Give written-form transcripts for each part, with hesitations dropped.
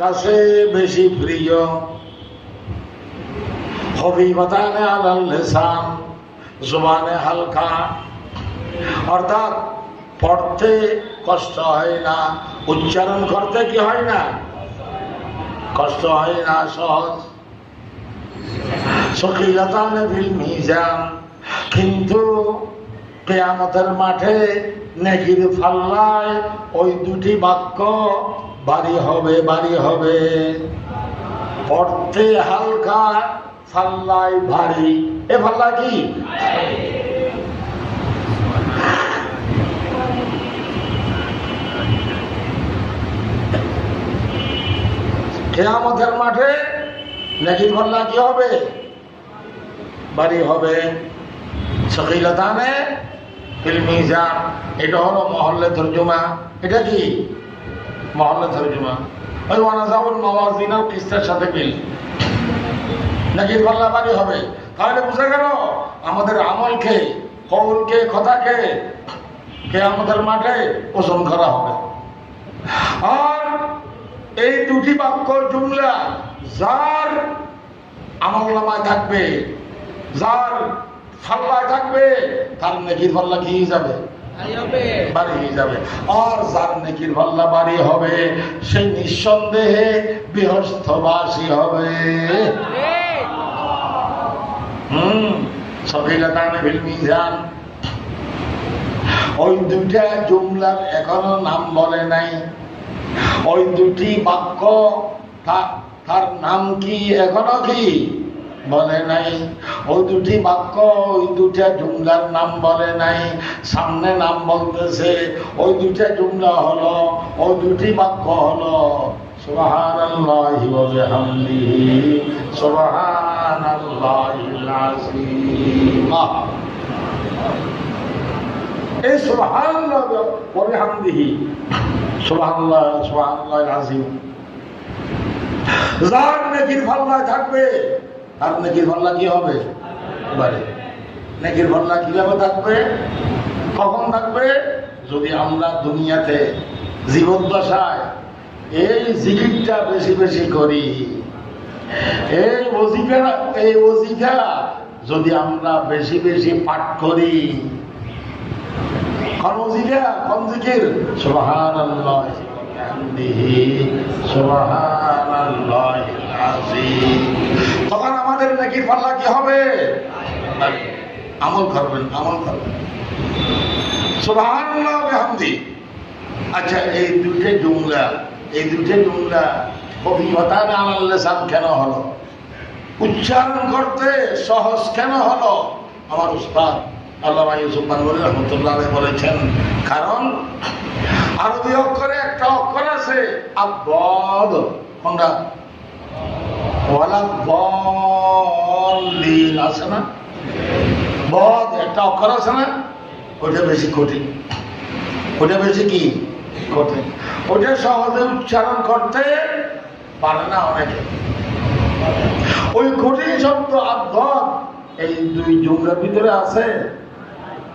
কাছে বেশি প্রিয় খফিফাতানে আলাল লিসান, জবানে হালকা, অর্থাৎ পড়তে কষ্ট হয় না, উচ্চারণ করতে কি হয় না, কষ্ট হয় না, সহজ। সকিলাতানে ফিল মিজান, কিন্তু কিয়ামতের মাঠে নেকির পাল্লায় ওই দুটি বাক্য ভারী হবে, ভারী হবে। পড়তে হালকা, পাল্লায় ভারী। এ পাল্লা কি? কিয়ামতের মাঠে নেকির পাল্লা কি হবে? ভারী হবে। সকিলাতানে ফিল মিজান, এটা হলো মহল্লে তরজমা। এটা কি মহল্লে তরজমা? ওই ওয়ানাজাউল মাওয়াজিনাল কিসের সাথে মিল। নেকির পাল্লা ভারী হবে। তাহলে বুঝা গেল আমাদের আমলকে, কওলকে, কথাকে কিয়ামতের মাঠে ওজন করা হবে। আর এই দুটি বাক্য জুমলা যার আমলনামায় থাকবে, যার পাল্লায় থাকবে, তার নেকির পাল্লা কি যাবে? বাড়ি হয়ে যাবে। আর যার নেকির পাল্লা বাড়ি হবে সেই নিঃসন্দেহে বৃহস্পতিবাসী হবে। সকিলাতানে ফিল মিজান, ওই দুইটা জুমলার এখনো নাম বলে নাই। ওই দুটি বাক্য তার নাম কি এখনো কি বলে নাই। ওই দুটি বাক্য, ওই দুটা জুমলার নাম বলে নাই, সামনে নাম বলতেছে। ওই দুটা জুমলা হলো, ওই দুটি বাক্য হলো সুবহানাল্লাহি ওয়া বিহামদিহি, সুবহানাল্লাহিল আযীম। এই সুবহানাল্লাহ ওয়া বিহামদিহি, সুবহানাল্লাহ, সুবহানাল্লাহিল আযীম, যার নেকির পাল্লায় থাকবে আর নেকির পাল্লা কি হবে? বাড়ে। নেকির পাল্লা কিভাবে থাকবে? কখন থাকবে? যদি আমরা দুনিয়াতে জীবদ্দশায় এই জিকিরটা বেশি বেশি করি, এই ওজিফা যদি আমরা বেশি বেশি পাঠ করি। কোন ওজিফা, কোন জিকির? সুবহানাল্লাহ, সুবহানাল্লাহিল আযীম। তখন আমাদের নেকির পাল্লা কি হবে? আমল করবেন, আমল করবেন। সুবহানাল্লাহ ওয়া বিহামদিহি। আচ্ছা, এই দুটো জুমলা, এই দুটো জুমলা খফিফাতানে আলাল লিসান কেন হলো? উচ্চারণ করতে সহজ কেন হলো? আমার উস্তাদ আল্লামা ইউসুফ মানবুরী রহমতুল্লাহ আলাইহি বলেছেন, কারণ আরবি অক্ষরে একটা অক্ষর আছে আদ, কোনটা? ওয়ালা দাল্লিন আছে না? বদ একটা অক্ষর আছে না? ওটা বেশি কঠিন, ওটা বেশি কি কঠিন। ওটা সহজে উচ্চারণ করতে পারে না অনেকে। ওই কঠিন শব্দ আদ, এই দুই জুমলার ভিতরে আছে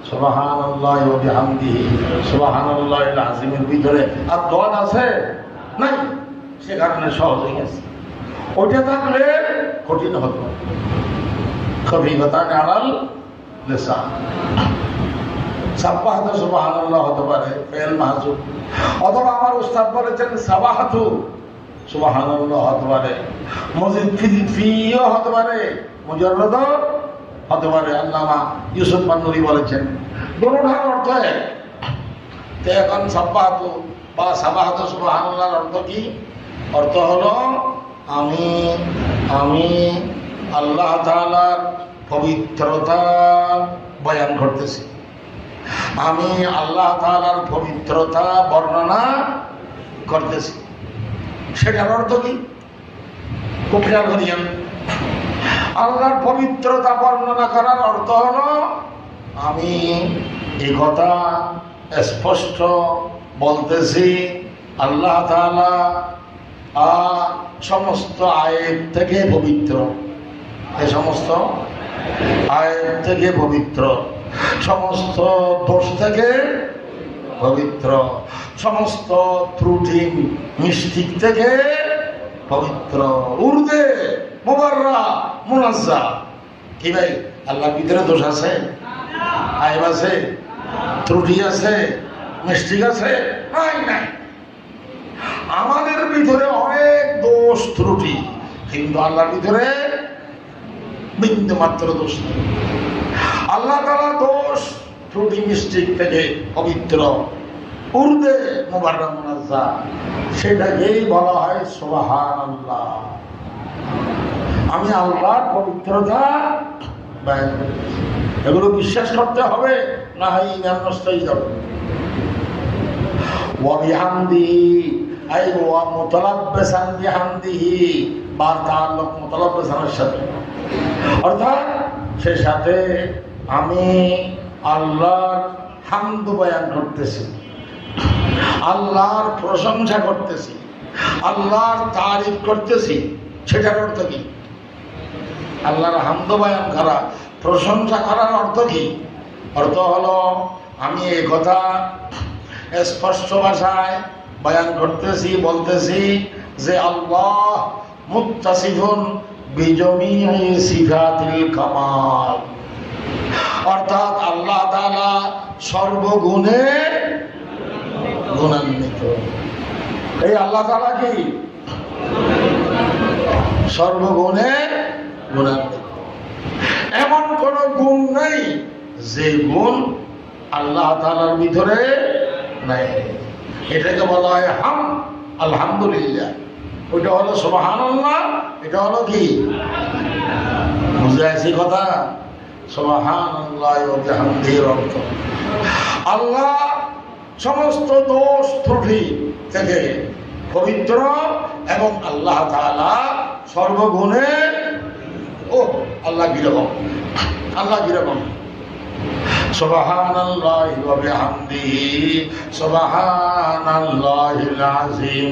সুবহানাল্লাহি ওয়া বিহামদিহি, সুবহানাল্লাহিল আযীমের ভিতরে আর দোয়া আছে নাই, সে কারণে সহজ হয়ে গেছে। ওইটা থাকলে কঠিন হতো। খফিফাতানে আলাল লিসান, সাব্বাহাতু সুবহানাল্লাহ হতে পারে ফেল মাহজুব, অথবা আমার উস্তাদ বলেছেন সাবাহাতু সুবহানাল্লাহ হতে পারে, মজিদ ফিও হতে পারে, মুজাররদ হতে পারে। আল্লামা ইউসুফ মানবুরী বলেছেন দুটোটার অর্থ এক। তো এখন সাব্বাহাতু বা সাবাহাতু সুবহানাল্লাহর অর্থ কি? অর্থ হলো আমি আল্লাহ তাআলার পবিত্রতা বয়ান করতেছি, আমি আল্লাহ তাআলার পবিত্রতা বর্ণনা করতেছি। সেটার অর্থ কি? খুব খেয়াল করিয়েন। আল্লাহর পবিত্রতা বর্ণনা করার অর্থ হলো আমি এই কথা স্পষ্ট বলতেছি আল্লাহ তাআলা সমস্ত আয়েব থেকে পবিত্র, এই সমস্ত আয়েব থেকে পবিত্র, সমস্ত দোষ থেকে পবিত্র, সমস্ত ত্রুটি মিস্টিক থেকে পবিত্র, উর্দে মুবাররা মুনাজ্জা। কি ভাই, আল্লাহর ভিতরে দোষ আছে, আইব আছে, ত্রুটি আছে, মিস্টেক আছে? নাই নাই। আমাদের ভিতরে অনেক দোষ ত্রুটি, কিন্তু আল্লাহর ভিতরে বিন্দু মাত্র দোষ নেই। আল্লাহ তাআলা দোষ ত্রুটি মিস্টেক থেকে পবিত্র, উর্দে মুবাররা মুনাজ্জা, সেটাকেই বলা হয় সুবহানাল্লাহ। আমি আল্লাহর পবিত্রতা বয়ান করতেছি। এগুলো বিশ্বাস করতে হবে, না হয় ঈমান নষ্ট হয়ে যাবে। ওয়া বিহামদিহি আই ওয়া মুতালাব্বিসান বিহামদিহি, বা তাআল্লুক মুতালাব্বিসানের সাথে, অর্থাৎ সে সাথে আমি আল্লাহর হামদ বয়ান করতেছি, আল্লাহর প্রশংসা করতেছি, আল্লাহর তারিফ করতেছি। সেটার অর্থ কি? আল্লাহর হামদ বয়ান করা, প্রশংসা করার অর্থ কি? অর্থ হলো আমি এই কথা স্পষ্ট ভাষায় বয়ান করতেছি, বলতেছি যে আল্লাহ মুত্তাসিফুন বিজমিই সিফাতিল কামাল, অর্থাৎ আল্লাহ তাআলা সর্বগুণে গুণান্বিত। এই আল্লাহ তাআলা কি সর্বগুণে গুণান্বিত। এমন কোন গুণ নেই যে গুণ আল্লাহ তাআলার ভিতরে নাই। এটাকে বলা হয় হাম, আলহামদুলিল্লাহ। ওটা হলো সুবহানাল্লাহ, এটা হলো কি? বুঝে আসি কথা? সুবহানাল্লাহ ওয়া বিহামদিহি অর্থ আল্লাহ সমস্ত দোষ ত্রুটি থেকে পবিত্র এবং আল্লাহ তাআলা সর্বগুণে। ও আল্লাহ কিরকম, আল্লাহ কিরকম? সুবহানাল্লাহি ওয়া বিহামদিহি সুবহানাল্লাহিল আযীম।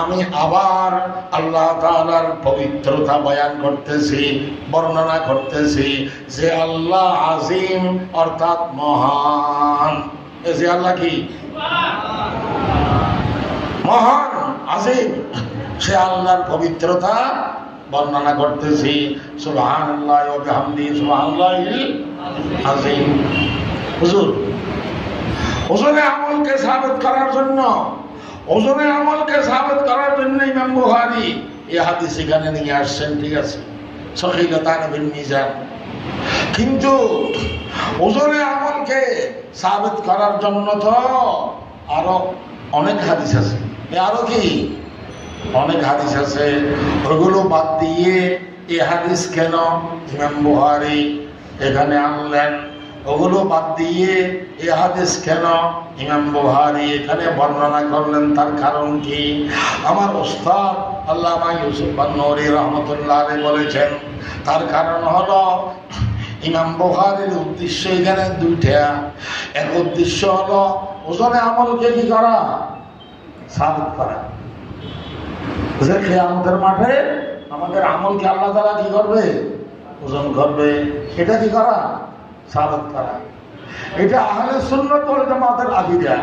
আমি আবার আল্লাহ তাআলার পবিত্রতা বয়ান করতেছি, বর্ণনা করতেছি যে আল্লাহ আযীম, অর্থাৎ মহান। এই যে আল্লাহ কি মহান, আযীম, সে আল্লাহর পবিত্রতা বর্ণনা করতেছি। সুবহানাল্লাহি ওয়া বিহামদিহি সুবহানাল্লাহিল আযীম। হুজুর, ওজনে আমলকে সাবিত করার জন্য, ওজনে আমলকে সাবিত করার জন্য ইমাম বুখারী এই হাদিস এখানে নিয়ে আসছেন, ঠিক আছে, সহিহাতান বিল মিজান। কিন্তু ওজনে আমলকে সাবিত করার জন্য তো আরো অনেক হাদিস আছে। আরো কি অনেক হাদিস আছে, ওগুলো বাদ দিয়ে এই হাদিস কেন ইমাম বুখারী এখানে আনলেন? ওগুলো বাদ দিয়ে এই হাদিস কেন ইমাম বুখারী এখানে বর্ণনা করলেন? তার কারণ কি? আমার উস্তাদ আল্লামা ইউসুফ আন-নূরী রাহমাতুল্লাহ আলাইহি বলেছেন, তার কারণ হলো ইমাম বুখারীর উদ্দেশ্য এখানে দুইটা। এক উদ্দেশ্য হলো ওজনে আমলকে কি করা, সাবিত করা, যে কিয়ামতের মাঠে আমাদের আমলকে আল্লাহ তাআলা কি করবে, ওজন করবে। এটা কি করা, সাবিত করা। এটা আহলে সুন্নাত ওয়াল জামাতের আকীদা।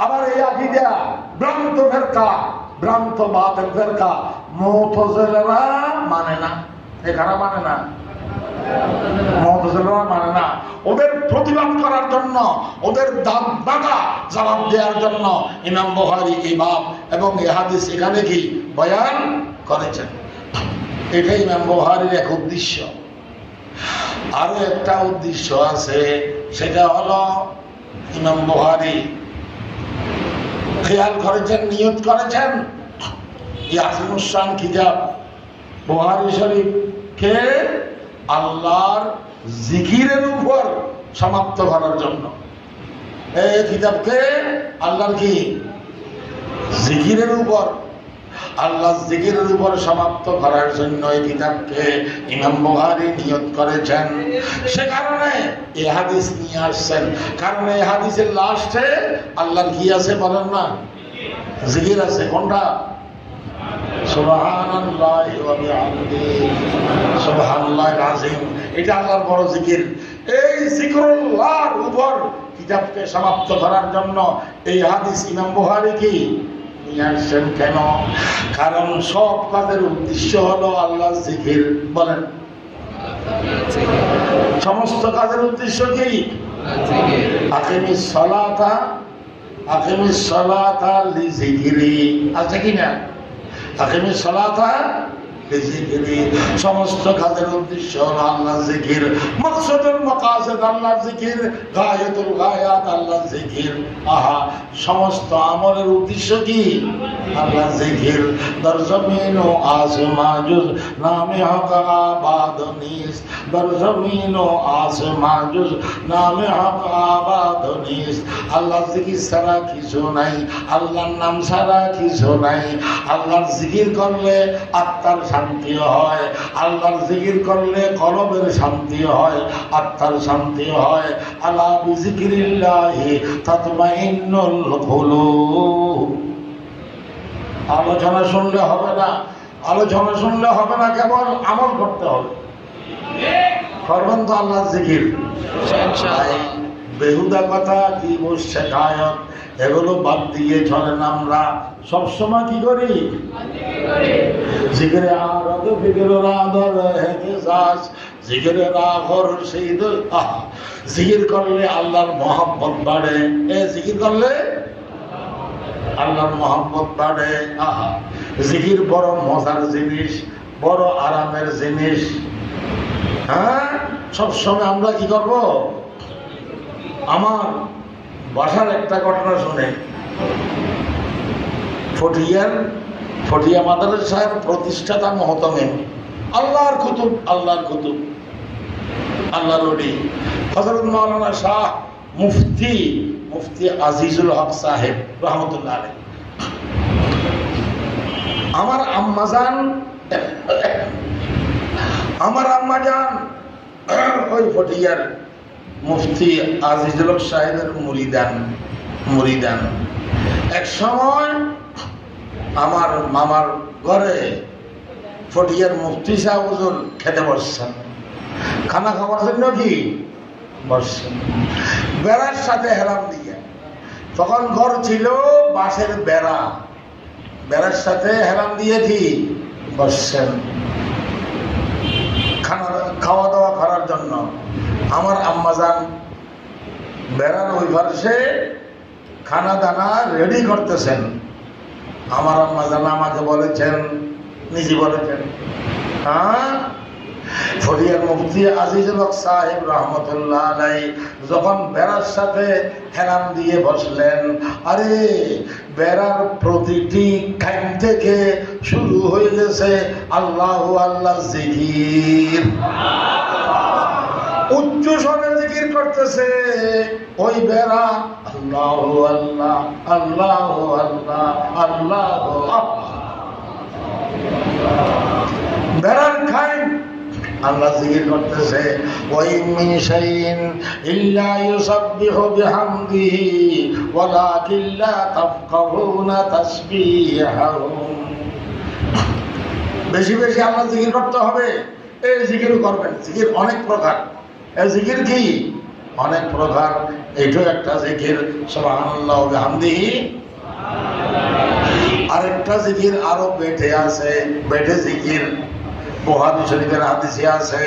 আবার এই আকীদা ভ্রান্ত ফিরকা, ভ্রান্ত বাতিল ফিরকা মুতাজিলারা মানে না। এখানে মানে না, মুতাজিলারা মানে না। ওদের প্রতিবাদ করার জন্য, ওদের দাঁত বাঁকা জবাব দেওয়ার জন্য ইমাম বুখারী এই বাব এবং এই হাদিস এখানে কি বয়ান করেছেন। এটাই ইমাম বুখারীর এক উদ্দেশ্য। আরো একটা উদ্দেশ্য আছে, সেটা হলো ইমাম বুখারী খেয়াল করেছেন, নিয়ত করেছেন এই আযীমুশ শান কিতাব বুখারী শরীফকে আল্লাহর জিকিরের উপর সমাপ্ত করার জন্য। এই কিতাবকে আল্লাহর কি জিকিরের উপর, আল্লাহর জিকিরের উপর সমাপ্ত করার জন্য এই কিতাবকে ইমাম বুখারী নিয়ত করেছেন। সে কারণে এই হাদিস নিয়ে আসছেন। কারণ এই হাদিসের লাস্টে আল্লাহর কি আছে বলেন না, জিকির আছে। কোনটা? সুবহানাল্লাহি ওয়া বিহামদিহি সুবহানাল্লাহিল আযীম। এটা আল্লাহর বড় জিকির। এই জিকরুল্লাহর উপর কিতাবকে সমাপ্ত করার জন্য এই হাদিস ইমাম বুখারী কি নিয়ে আসছেন কেন? কারণ সব কাজের উদ্দেশ্য হলো আল্লাহ জিকির। বলেন, সমস্ত কাজের উদ্দেশ্য কি? আকিমিস সালাতা লিজিকিরি, আছে কিনা? আকিমিস সালাতা লিজিকিরি, সমস্ত কাজের উদ্দেশ্য হলো আল্লাহ জিকির। মাকসাদুল মাকাসিদ আল্লাহ জিকির, গায়াতুল গায়াত আল্লাহ জিকির। আহা, সমস্ত আমলের উদ্দেশ্য কি? আল্লাহ জিকির। দর জমিন ও আসমান জুজ নামে হক আবাদ নিস, দর জমিন ও আসমান জুজ নামে হক আবাদ নিস। আল্লাহ জিকির ছাড়া কিছু নাই, আল্লাহর নাম ছাড়া কিছু নাই। আল্লাহর জিকির করলে আত্মার শান্তি হয়, আল্লাহর জিকির করলে কলবের শান্তি হয়, আত্মার শান্তি হয়। আলা বিজিকিরিল্লাহি তাতমাইন্নুল কুলুব। আলোচনা শুনলে হবে না, আলোচনা শুনলে হবে না, কেবল আমল করতে হবে। করবেন তো আল্লাহ জিকির? বেহুদা কথা কি শেখায়ত, এগুলো বাদ দিয়ে চলেন। আমরা সবসময় কি করি? জিকিরে আরদ ফিকিরের আদর হেতেসাস, জিকিরে রাখর সেই জিকির করলে আল্লাহর মহব্বত বাড়ে। এ জিকির করলে আল্লাহর মহব্বত বাড়ে। আহা, জিকির বড় মজার জিনিস, বড় আরামের জিনিস। হ্যাঁ, সবসময় আমরা কি করব? আমার বাসার একটা ঘটনা শুনে, ফটিয়া মাদ্রাসার প্রতিষ্ঠাতা মহতমিম, আল্লাহর কুতুব, আল্লাহর কুতুব, আল্লাহর ওলি হযরত মাওলানা শাহ মুফতি আজিজুল হক সাহেব রহমতুল্লাহ আলাইহি। আমার আম্মাজান ওই ফটিয়ার মুফতি আজিজুল হক সাহেবের মুরিদান। এক সময় আমার মামার ঘরে ফটিয়ার মুফতি সাহেব হুজুর খেতে বসছেন, খানা খাওয়ার জন্য কি বসছেন, বেড়ার সাথে হেলাম দিয়ে। তখন ঘর ছিল বাঁশের বেড়া, বেড়ার সাথে হেলাম দিয়ে কি বসছেন খাওয়া দাওয়া করার জন্য। আমার আম্মাজান বেড়ার ওই পাশে খানা দানা রেডি করতেছেন। আমার আম্মাজান আমাকে বলেছেন, নিজে বলেছেন, হ্যাঁ, ফটিয়ার মুফতি আজিজুল হক সাহেব রহমতুল্লাহ আলাইহি যখন বেড়ার সাথে হেলাম দিয়ে বসলেন, আরে বেড়ার প্রতিটি খাইম থেকে শুরু হয়ে গেছে আল্লাহ আল্লাহ জিকির। উচ্চ স্বরে জিকির করতেছে ওই বেড়া, আল্লাহ আল্লাহ আল্লাহ আল্লাহ আল্লাহ। বেড়ার খাইম আল্লাহ জিকির করতেছে, ওয়া মিন শাইইন ইল্লা ইউসাব্বিহু বিহামদিহি ওয়ালাকিন লা তাফকাহুনা তাসবিহাহুম। বেশি বেশি আল্লাহ জিকির করতে হবে। এই জিকিরও করবেন। জিকির অনেক প্রকার। এই জিকির কি? অনেক প্রকার। এইটাও একটা জিকির, সুবহানাল্লাহ ওয়া বিহামদিহি। আরেকটা জিকির আরো বেঠে আছে, বেঠে জিকির বুখারী শরীফের হাদিসে আছে,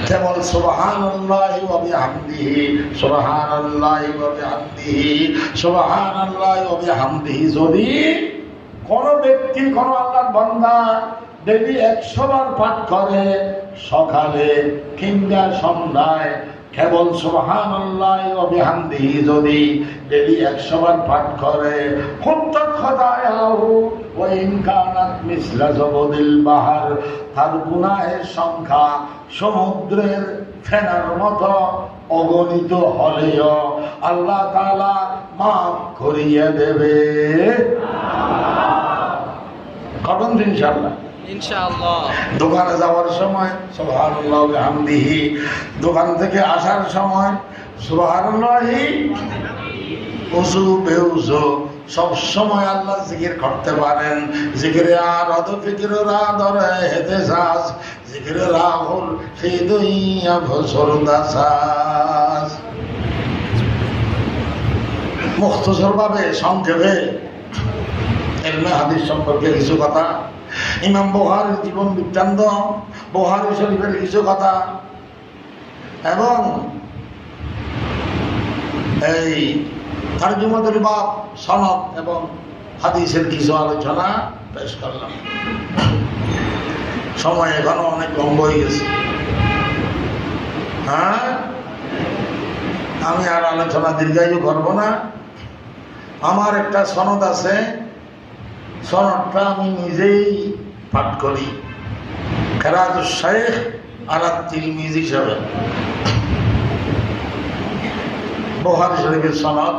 কেবল সুবহানাল্লাহি ওয়া বিহামদিহি, সুবহানাল্লাহি ওয়া বিহামদিহি, সুবহানাল্লাহি ওয়া বিহামদিহি। যদি কোন ব্যক্তি, কোন আল্লাহর বান্দা ডেইলি 100 বার পাঠ করে, সকালে কিংবা সন্ধ্যায় কেবল সুবহানাল্লাহি ওয়া বিহামদিহি যদি ডেইলি 100 বার পাঠ করে, হুত্তাত খাতায়াহু ওয়া ইন কানাত মিসলা জবদিল বাহর, তার গুনাহের সংখ্যা সমুদ্রের ফেনার মতো অগণিত হলেও আল্লাহ তাআলা মাফ করিয়ে দেবে। কখন ইনশাআল্লাহ? ইনশাআল্লাহ। দোকানে যাওয়ার সময় সুবহানাল্লাহি ওয়া বিহামদিহি, দোকান থেকে আসার সময় সুবহানাল্লাহি, ওযু বেউযু সব সময় আল্লাহ জিকির করতে পারেন। জিকিরে আরদ ফিকিরের আদর হেতেসাস, জিকিরে রাহুল সেই দুইয়া বছর দাসাস। মুখতসর ভাবে সংক্ষেপে ইলমে হাদিস সম্পর্কে কিছু কথা, ইমাম বুখারীর জীবন বৃত্তান্ত, বুখারী শরীফের কিছু কথা, এবং এই তারজুমাতুল বাব, সনদ এবং হাদিসের কিছু আলোচনা পেশ করলাম। সময় এখনো অনেক লম্বা হয়ে গেছে। হ্যাঁ, আমি আর আলোচনা দীর্ঘায়ু করব না। আমার একটা সনদ আছে, সনদটা আমি নিজেই পাঠ করি, কেরাতুশ শাইখ আলা তিরমিজি হিসাবে। বুখারী শরীফের সনদ।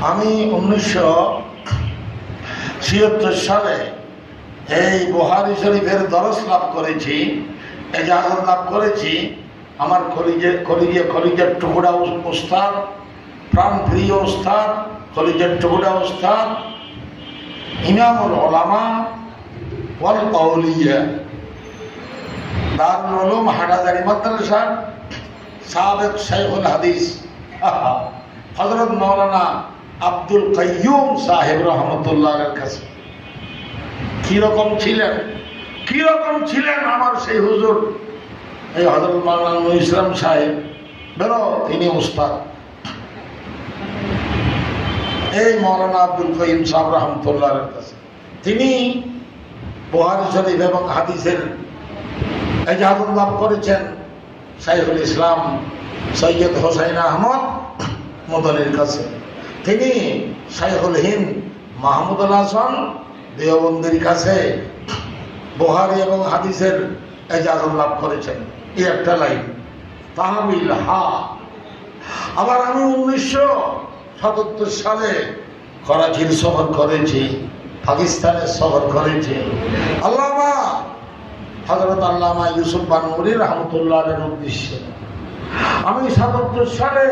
আমি 1976 সালে এই বুখারী শরীফের দরস লাভ করেছি, এজাজত লাভ করেছি। আমার কলিজের টুকরা উস্তাদ, প্রাণ প্রিয় উস্তাদ, কলিজের টুকরা উস্তাদ, ইমামুল উলামা ওয়াল আউলিয়া, দারুল উলুম হাটাজারি মাদ্রাসার সাবেক শাইখুল হাদিস হযরত মাওলানা আব্দুল কাইয়ুম সাহেব রহমতুল্লাহের কাছে কিরকম ছিলেন আমার সেই হুজুর, এই হযরত মাওলানা নূর ইসলাম সাহেব বেরো, তিনি উস্তাদ। এই মাওলানা আব্দুল কাইয়ুম সাহেব রহমতুল্লাহের কাছে তিনি বুখারী শরীফ এবং হাদিসের ইজাজত লাভ করেছেন শাইখুল ইসলাম সৈয়দ হোসাইন আহমদ মদনীর কাছে। তিনি শাইখুল হিন্দ মাহমুদুল হাসান দেওবন্দির কাছে বুখারী এবং হাদিসের ইজাজত লাভ করেছেন। এই একটা লাইন তাহমিল হা। আবার আমি 1977 সালে করাচির সফর করেছি, পাকিস্তানের সফর করেছি। আল্লামা হযরত আল্লামা ইউসুফ বানুরী রহমতুল্লাহের উদ্দেশ্যে আমি 77 সালে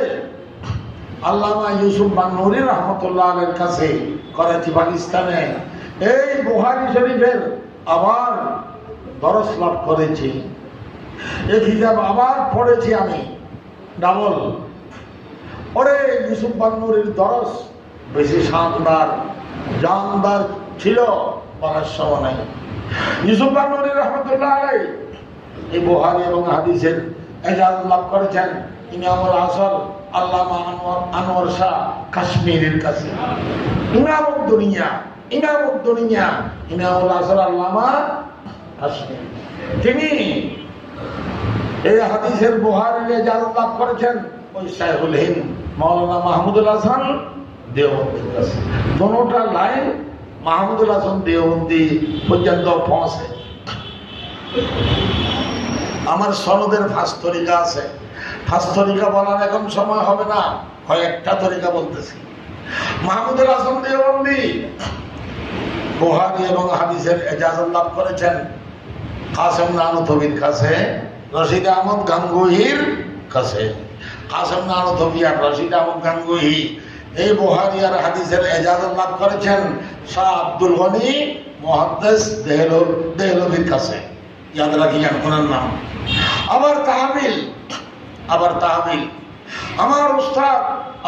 আল্লামা ইউসুফ বানুরী রহমতুল্লাহের কাছে করাচি পাকিস্তানে এই বুখারী শরীফের আবার দরস লাভ করেছি। এই কিতাব আবার পড়েছি আমি ডাবল। ওরে ইউসুফ বানুরীর দরস বেশি শানদার জানদার ছিল, পড়ার সময় নাই। ইউসুফ বানুরী রহমতুল্লাহ আলাইহি এই বুখারী এবং হাদিসের ইজাজত লাভ করেছেন ইমামুল আসর আল্লামা আনোয়ার শাহ কাশ্মীরের কাছে। ইমামুদ দুনিয়া ইমামুল আসর আল্লামা কাশ্মীর, তিনি এই হাদিসের বুখারীর ইজাজত লাভ করেছেন ওই শাইখুল হিন্দ মাওলানা মাহমুদুল হাসান দেওবন্দির কাছে। দোনোটা লাইন মাহমুদুল হাসান দেওবন্দি পর্যন্ত পৌঁছে। আমার সনদের ফার্স্ট তরিকা আছে, ফার্স্ট তরিকা বলার এখন সময় হবে না, কয়েকটা তরিকা বলতেছি। মাহমুদুল হাসান দেওবন্দি বুখারী এবং হাদিসের ইজাজত লাভ করেছেন কাসেম নানুতবির কাছে, রশিদ আহমদ গাঙ্গুহির কাছে। কাসেম নানুতবি আর রশিদ আহমদ গাঙ্গুহি এই বুখারী আর হাদিসের ইজাজত লাভ করেছেন শাহ আব্দুল গনি মুহাদ্দিস দেহলভির কাছে। ইয়াদ রাখিয়েন ওনার নাম। আবার তাহমিল আমার উস্তাদ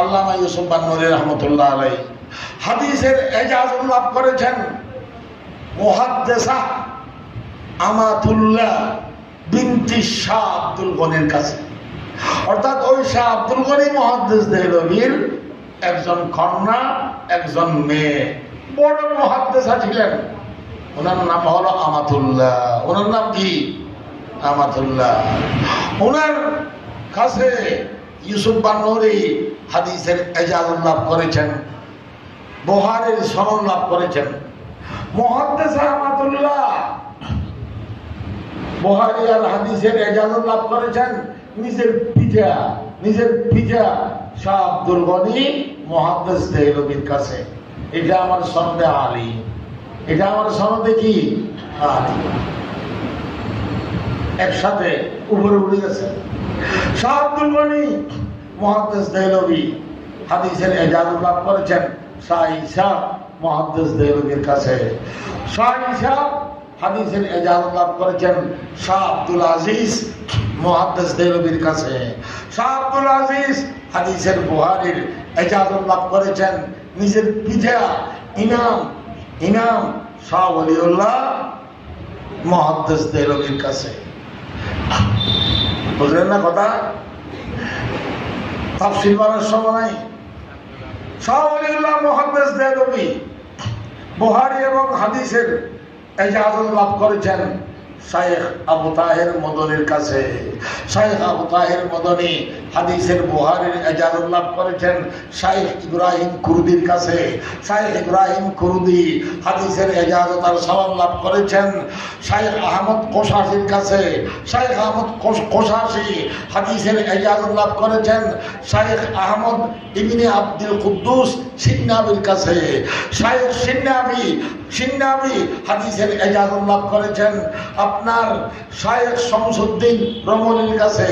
আল্লামা ইউসুফ বানুরী রহমতুল্লাহ আলাইহি হাদিসের ইজাজত লাভ করেছেন মুহাদ্দিসা আমাতুল্লাহ বিনতি শাহ আব্দুল গনির কাছে। অর্থাৎ ওই শাহ আব্দুল গনি মুহাদ্দিস দেহলভির একজন কন্যা, একজন মেয়ে, বড় মুহাদ্দিসা ছিলেন। ওনার নাম হলো আমাতুল্লাহ। ওনার নাম কি? আমাতুল্লাহ। ওনার কাছে ইউসুফ বানুরী হাদিসের ইজাজত লাভ করেছেন, বুখারীর সনদ লাভ করেছেন। মুহাদ্দিস আমাতুল্লাহ বুখারী আর হাদিসের ইজাজত লাভ করেছেন নিজের পিতা শাহ আব্দুল গনি মুহাদ্দিস দেহলভির কাছে। এটা আমার সনদে আলী, এটা আমার সনদে কি আলী, একসাথে উপরে উঠে গেছে। শাহ আব্দুল গনি মুহাদ্দিস দেহলভি হাদিসের ইজাজত লাভ করেছেন শাহ ঈসা মুহাদ্দিস দেহলভির কাছে। শাহ ঈসা হাদিসের ইজাজত লাভ করেছেন শাহ আব্দুল আজিজ মুহাদ্দিস দেহলভির কাছে। শাহ আব্দুল আজিজ হাদিসের বুখারীর ইজাজত লাভ করেছেন নিজের পিতা ইমাম ইমাম শাহ ওলিউল্লাহ মুহাদ্দিস দেহলভীর কাছে। বুঝলেন না কথা? তাফসীর পড়ার সময় নাই। শাহ ওলিউল্লাহ মুহাদ্দিস দেহলভী বুখারী এবং হাদিসের ইজাজত লাভ করেছেন শাইখ আবু তাহের মদনীর কাছে। শাইখ আবু তাহের মদনী হাদিসের বুখারীর ইজাজত লাভ করেছেন শাইখ ইব্রাহিম কুরদির কাছে। শাইখ ইব্রাহিম কুরদি হাদিসের ইজাজত আর সালাম লাভ করেছেন শাইখ আহমদ কোশাশির কাছে। শাইখ আহমদ কোশাশি হাদিসের ইজাজত লাভ করেছেন শাইখ আহমদ ইবনে আব্দুল কুদ্দুস সিন্নাবির কাছে। শাইখ সিন্নাবি হাদিসের ইজাজত লাভ করেছেন আপনার শাইখ শামসুদ্দিন রমলির কাছে।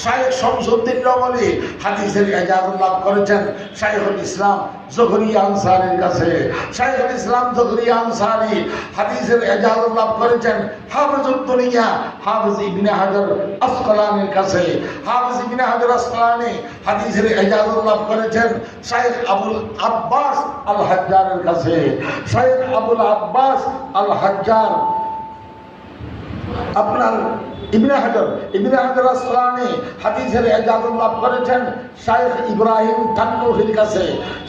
শাইখ শামসুদ্দিন রমলি হাদিসের ইজাজত লাভ করেছেন শাইখুল ইসলাম জকরিয়া আনসারীর কাছে। শাইখুল ইসলাম জকরিয়া আনসারী হাদিসের ইজাজত লাভ করেছেন হাফিজুদ দুনিয়া হাফিজ ইবনে হাজার আসকালানির কাছে। হাফিজ ইবনে হাজার আসকালানি হাদিসের ইজাজত লাভ করেছেন শাইখ আবুল আব্বাস আল হাজ্জারের কাছে। শাইখ আবুল আব্বাস আল হাজ্জার আপনার ইবনে হাজার আসকালানি হাদিসের ইজাজত লাভ করেছেন শাইখ ইব্রাহিম তান্নুহির কাছে।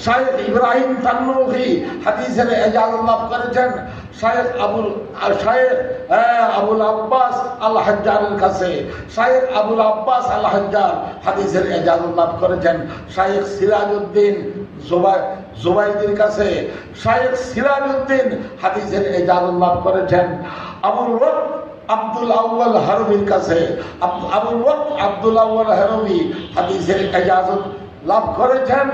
শাইখ ইব্রাহিম তান্নুহি হাদিসের ইজাজত লাভ করেছেন শাইখ আবুল আব্বাস আল হাজ্জারের কাছে। শাইখ আবুল আব্বাস আল হাজ্জার হাদিসের ইজাজত লাভ করেছেন শাইখ সিরাজউদ্দিন জুবাইদির কাছে। শাইখ সিরাজউদ্দিন হাদিসের ইজাজত লাভ করেছেন আবুল ওয়াক্ত আব্দুল আউয়াল হারবির কাছে। আবুল ওয়াক্ত আব্দুল আউয়াল হারবি হাদিসের ইজাজত লাভ করেছেন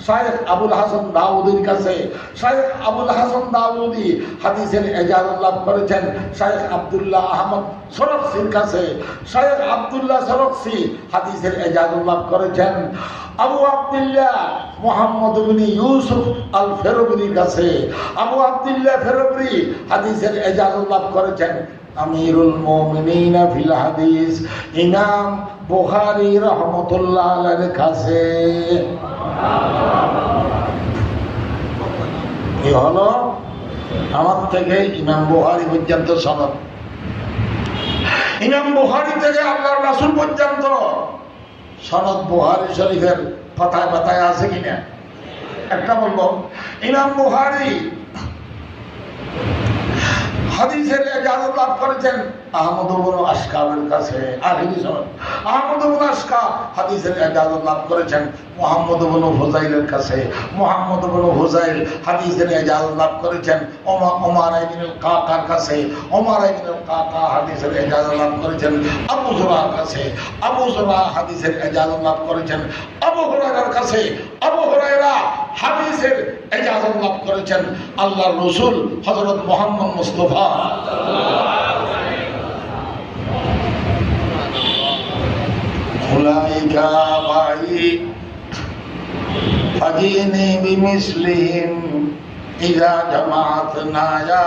শাইখ আবুল হাসান দাউদির কাছে। শাইখ আবুল হাসান দাউদি হাদিসের ইজাজত লাভ করেছেন শাইখ আব্দুল্লাহ আহমদ সরক্সির কাছে। শাইখ আব্দুল্লাহ সরক্সি হাদিসের ইজাজত লাভ করেছেন আবু আব্দুল্লাহ মুহাম্মদ ইবনে ইউসুফ আল ফেরবরির কাছে। আবু আব্দুল্লাহ ফেরবরি হাদিসের ইজাজত লাভ করেছেন আমিরুল মুমিনিন ফিল হাদিস ইমাম বুখারী রাহমাতুল্লাহ আলাইহির কাছে। এই হলো আমার থেকে ইমাম বুখারী পর্যন্ত সনদ। ইমাম বুখারী থেকে আল্লাহর রাসূল পর্যন্ত সনদ বুখারী শরীফের পাতায় পাতায় আছে কিনা একটা বলবো। ইমাম বুখারী হাদিসের ইজাজত লাভ করেছেন আহমদ ইবনে আশকাবের কাছে। আখিরি সনদ আহমদ ইবনে আশকা হাদিসের ইজাজত লাভ করেছেন মুহাম্মদ ইবনে হুযাইলের কাছে। মুহাম্মদ ইবনে হুযাইল হাদিসের ইজাজত লাভ করেছেন ওমর ইবনে কাকার কাছে। ওমর ইবনে কাকা হাদিসের ইজাজত লাভ করেছেন আবু যুরার কাছে। আবু যুরা হাদিসের ইজাজত লাভ করেছেন আবু হুরায়রার কাছে। আবু হুরায়রা হাদিসের ইজাজত লাভ করেছেন আল্লাহর রাসূল হযরত মুহাম্মদ মুস্তাফা উলাইকা বাই ফাজিনি বিমিসলিহিম ইযা জামাআতনা ইয়া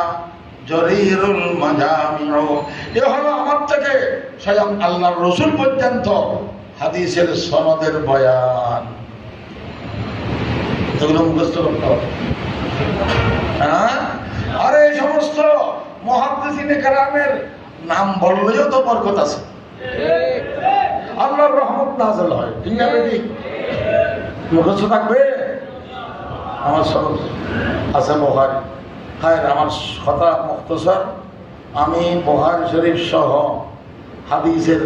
জরিরুল মাজামিউ। এ হলো আমার থেকে স্বয়ং আল্লাহর রাসূল পর্যন্ত হাদিসের সনদের বয়ান। এগুলো মুখস্থ করতে হবে। আর এই সমস্ত মুহাদ্দিসিনে কেরামের নাম বললেও তো বরকত আছে, আল্লাহর রহমত নাযিল হয়। ঠিক না বেটি? মুখস্থ থাকবে। আমার সনদ আছে বুখারী। হ্যাঁ, আমার কথা মুখতসর। আমি বুখারী শরীফ সহ হাদিসের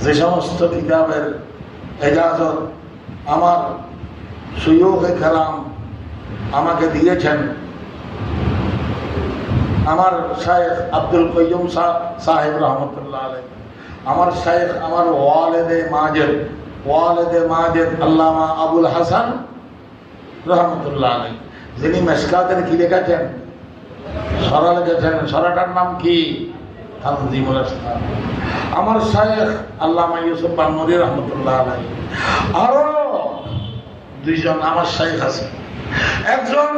যে সমস্ত কিতাবের ইজাজত আমার শুয়ুখে কেরাম আমাকে দিয়েছেন, আমার শাইখ আব্দুল কাইয়ুম সাহেব রহমতুল্লাহ আলাইহি, আমার শাইখ আমার ওয়ালিদে মাজেদ আল্লামা আবুল হাসান রহমতুল্লাহ আলাইহি, যিনি মেশকাতের কি লেখেছেন, সরা লিখেছেন। সরাটার নাম কি? তানজিমুল আসমার। আমার শাইখ আল্লামা ইউসুফ বাননুরী রহমতুল্লাহ আলাইহি। আরো দুইজন আমার শাইখ আছে। একজন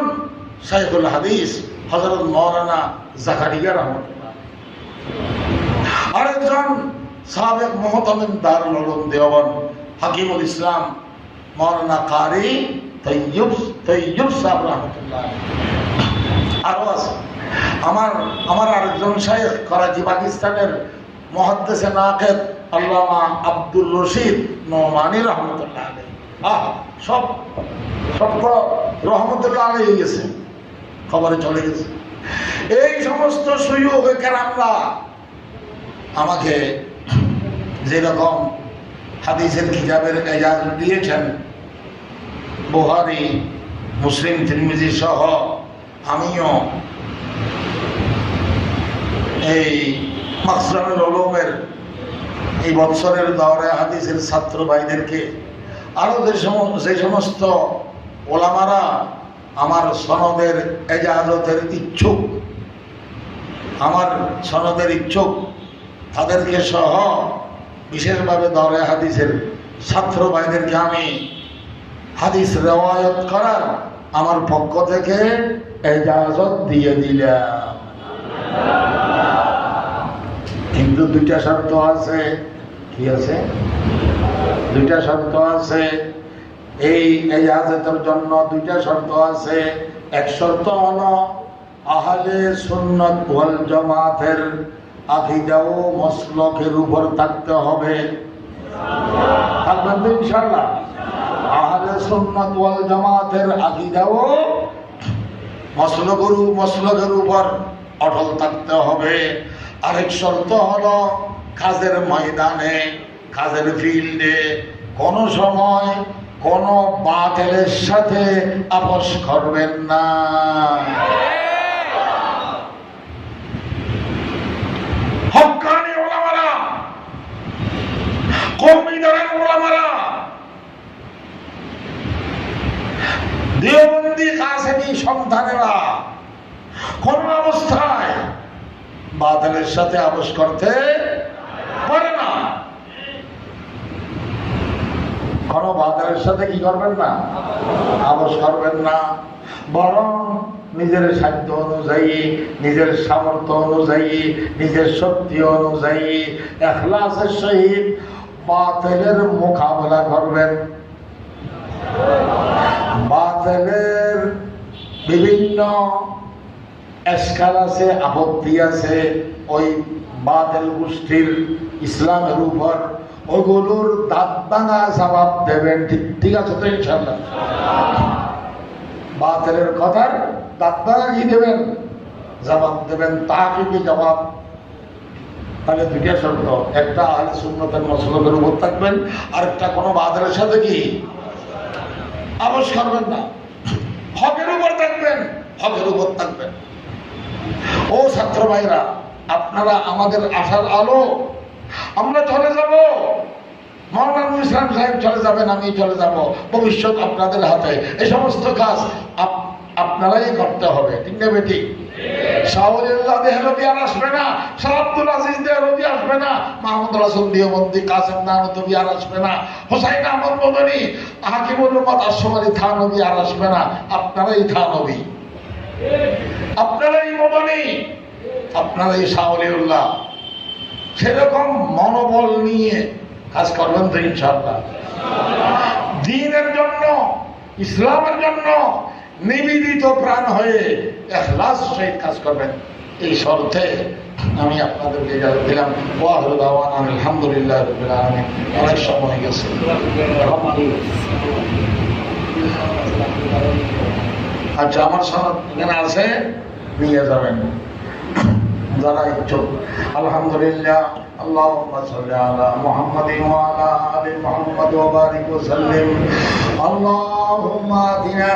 শাইখুল হাদিস হযরত মাওলানা জাকারিয়া রহমতুল্লাহ, আরেকজন সাবেক মুহতামিম দারুল উলুম দেওবন্দ হাকিমুল ইসলাম মাওলানা কারি তৈয়ব সাহেব রহমতুল্লাহ। আরো আছে। আমার আরেকজন শাইখ করাচি পাকিস্তানের মুহাদ্দিসে নাকিদ আল্লামা আব্দুল রশিদ নোমানী রহমতুল্লাহ আলাইহি, সব রহমতুল্লাহ আলাইহি গেছে, খবরে চলে গেছে। এই সমস্ত সুয়োগ কেরামরা আমাকে যেরকম হাদিসের কিতাবের ইজাজত দিয়েছেন, বুখারী, মুসলিম, তিরমিজি সহ আমিও এই মাখজানুল উলুমের এই বৎসরের দৌরে হাদিসের ছাত্র ভাইদেরকে, আরো যে সমস্ত ওলামারা আমার সনদের এজাজতের ইচ্ছুক, তাদেরকে সহ বিশেষভাবে দৌরে হাদিসের ছাত্র ভাইদেরকে আমি হাদিস রিওয়ায়াত করার আমার পক্ষ থেকে ইজাজত দিয়ে দিলাম। কিন্তু দুইটা শর্ত আছে। কি আছে? দুইটা শর্ত আছে। এই ইজাজতের জন্য দুইটা শর্ত আছে। এক শর্ত হলো আহলে সুন্নাত ওয়াল জামাতের আকীদা ও মাসলাকের উপর থাকতে হবে। থাকবেন তো ইনশাআল্লাহ? আহলে সুন্নাত ওয়াল জামাতের আকীদা ও মাসলাকের উপর অটল থাকতে হবে। আরেক শর্ত হলো কাজের ময়দানে, কাজের ফিল্ডে কোন সময় কোন বাতিলের সাথে আপোষ করবেন না। হক্কানি ওলামারা, কওমি দলের ওলামারা, দেওবন্দি কাসেমি সন্তানেরা কোন অবস্থায় বাতিলের সাথে আপোষ করতে পারে না। কোন বাতিলের সাথে কি করবেন না? আপোষ করবেন না। বরং নিজের সাধ্য অনুযায়ী, নিজের সামর্থ্য অনুযায়ী, নিজের শক্তি অনুযায়ী ইখলাসের সহিত বাতিলের মোকাবেলা করবেন। বাতিলের বিভিন্ন এশকাল আছে, আপত্তি আছে, ওই বাতিল গোষ্ঠীর ইসলামের উপর, ওগুলোর দাঁত ভাঙা জবাব দেবেন। ঠিক আছে তো ইনশাআল্লাহ? বাতিলের কথার দাঁত ভাঙা কি দেবেন? জবাব দেবেন, তাহকিকি জবাব। তাহলে দুইটা শর্ত, একটা আহলে সুন্নাতের মাসলাকের উপর থাকবেন, আর একটা কোনো বাতিলের সাথে কি আপোষ করবেন না। হকের উপর থাকবেন, হকের উপর থাকবেন। ও ছাত্র ভাইরা, আপনারা আমাদের আশার আলো। আমরা চলে যাব, মাওলানা ইসলাম সাহেব চলে যাবেন, আমি চলে যাব, ভবিষ্যৎ আপনাদের হাতে। এই সমস্ত কাজ আপনারাই করতে হবে। ঠিক না বেটি? শাহওয়ালিউল্লাহ দেহলভী আর আসবে না, শাহ আব্দুল আজিজ দেহলভী আসবে না, মাহমুদ রাসূল দেওবন্দি, কাসেম নানতবী আর আসবে না, হুসাইন আহমদ মদনী, হাকিমুল উম্মত আশরাফ আলী থানভী আর আসবে না। আপনারাই থানভী, আপনারাই মদনী, আপনারাই শাহওয়ালিউল্লাহ। সেরকম মনোবল নিয়ে কাজ করবেন তো ইনশাআল্লাহ? দ্বীনের জন্য, ইসলামের জন্য নিবেদিত প্রাণ হয়ে ইখলাস সহিত কাজ করবেন। এই শর্তে আমি আপনাদেরকে ইজাজত দিলাম। ওয়া আখিরু দাওয়ানা আলহামদুলিল্লাহি রাব্বিল আলামিন। অনেক সময় গেছে। আচ্ছা, আমার সনদ এখানে আছে, নিয়ে যাবেন যারা ইচ্ছুক। আলহামদুলিল্লাহ। আল্লাহুম্মা সাল্লি আলা মুহাম্মাদিন ওয়া আলা আলি মুহাম্মাদ ওয়া বারিক ওয়া সাল্লিম। আল্লাহুম্মা আতিনা